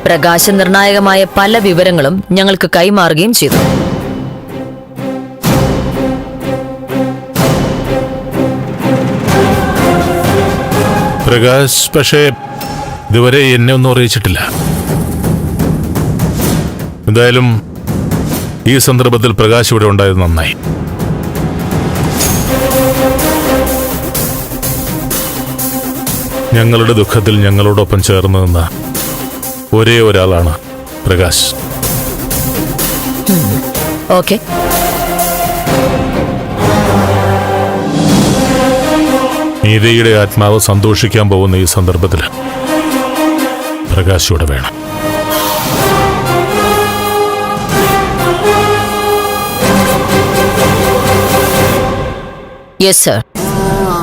പ്രകാശ നിർണായകമായ പല വിവരങ്ങളും ഞങ്ങൾക്ക് കൈമാറുകയും ചെയ്തു. പ്രകാശ് പക്ഷേ ഇതുവരെ എന്നെ ഒന്നും അറിയിച്ചിട്ടില്ല. എന്തായാലും ഈ സന്ദർഭത്തിൽ പ്രകാശ് ഇവിടെ ഉണ്ടായത് നന്നായി. ഞങ്ങളുടെ ദുഃഖത്തിൽ ഞങ്ങളോടൊപ്പം ചേർന്ന് നിന്ന ഒരേ ഒരാളാണ് പ്രകാശ്. ഓക്കെ, നീതയുടെ ആത്മാവ് സന്തോഷിക്കാൻ പോകുന്ന ഈ സന്ദർഭത്തിൽ പ്രകാശ് ഇവിടെ വേണം. Yes sir.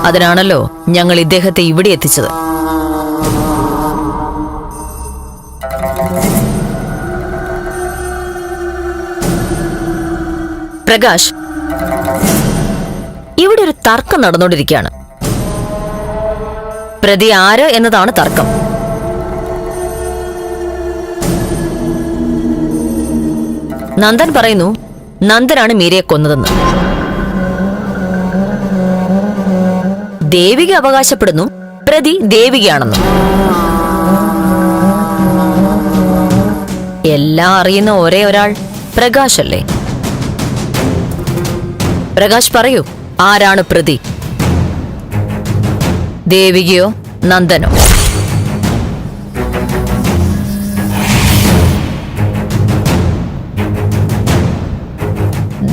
അതിനാണല്ലോ ഞങ്ങൾ ഇദ്ദേഹത്തെ ഇവിടെ എത്തിച്ചത്. പ്രകാശ്, ഇവിടെ ഒരു തർക്കം നടന്നുകൊണ്ടിരിക്കുകയാണ്. പ്രതി ആര് എന്നതാണ് തർക്കം. നന്ദൻ പറയുന്നു നന്ദനാണ് മീരയെ കൊന്നതെന്ന്. ദേവിക അവകാശപ്പെടുന്നു പ്രതി ദേവികയാണെന്ന്. എല്ലാം അറിയുന്ന ഒരേ ഒരാൾ പ്രകാശ് അല്ലേ? പ്രകാശ് പറയൂ, ആരാണ് പ്രതി? ദേവികയോ നന്ദനോ?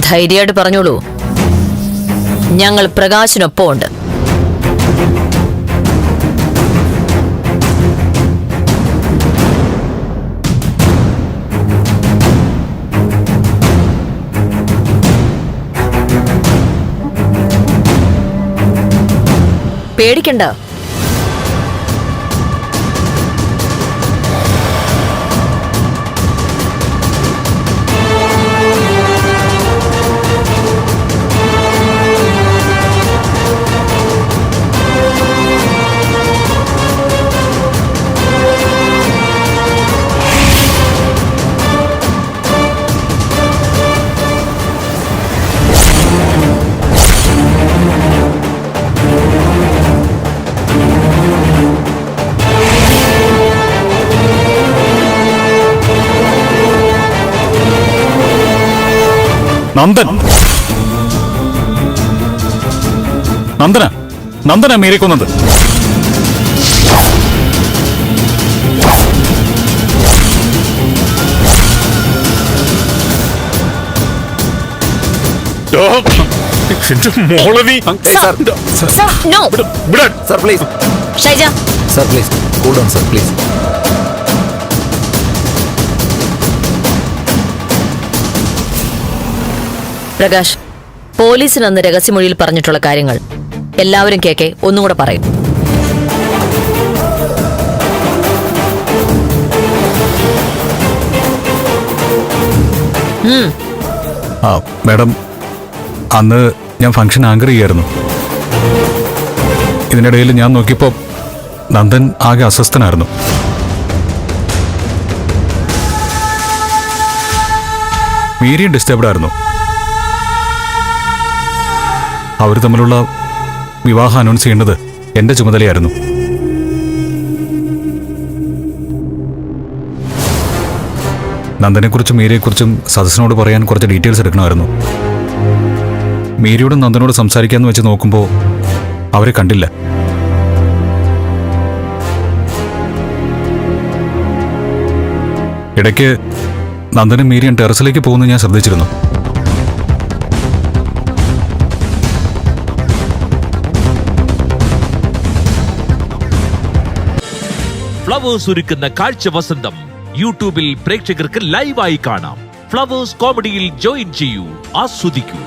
ധൈര്യമായിട്ട് പറഞ്ഞോളൂ, ഞങ്ങൾ പ്രകാശിനൊപ്പം ഉണ്ട്. പേടിക്കണ്ട. നന്ദൻ, നന്ദനാ മീരയെ കൊന്നത്. പ്രകാശ്, പോലീസിന് അന്ന് രഹസ്യമൊഴിയിൽ പറഞ്ഞിട്ടുള്ള കാര്യങ്ങൾ എല്ലാവരും കേക്കെ ഒന്നും കൂടെ പറയും. മാഡം, അന്ന് ഞാൻ ഫംഗ്ഷൻ ആങ്കർ ചെയ്യായിരുന്നു. ഇതിനിടയിൽ ഞാൻ നോക്കിയപ്പോൾ നന്ദൻ ആകെ അസ്വസ്ഥനായിരുന്നു. മീരയും ഡിസ്റ്റർബ്ഡ് ആയിരുന്നു. അവർ തമ്മിലുള്ള വിവാഹം അനൗൺസ് ചെയ്യേണ്ടത് എന്റെ ചുമതലയായിരുന്നു. നന്ദനെക്കുറിച്ചും മീരയെക്കുറിച്ചും സദസ്സിനോട് പറയാൻ കുറച്ച് ഡീറ്റെയിൽസ് എടുക്കണമായിരുന്നു. മീരയോടും നന്ദനോട് സംസാരിക്കാമെന്ന് വെച്ച് നോക്കുമ്പോൾ അവരെ കണ്ടില്ല. ഇടയ്ക്ക് നന്ദനും മീരയും ടെറസിലേക്ക് പോകുന്നത് ഞാൻ ശ്രദ്ധിച്ചിരുന്നു. ഫ്ലവേഴ്സ് ഒരുക്കുന്ന കാഴ്ച വസന്തം യൂട്യൂബിൽ പ്രേക്ഷകർക്ക് ലൈവായി കാണാം. ഫ്ലവേഴ്സ് കോമഡിയിൽ ജോയിൻ ചെയ്യൂ, ആസ്വദിക്കൂ.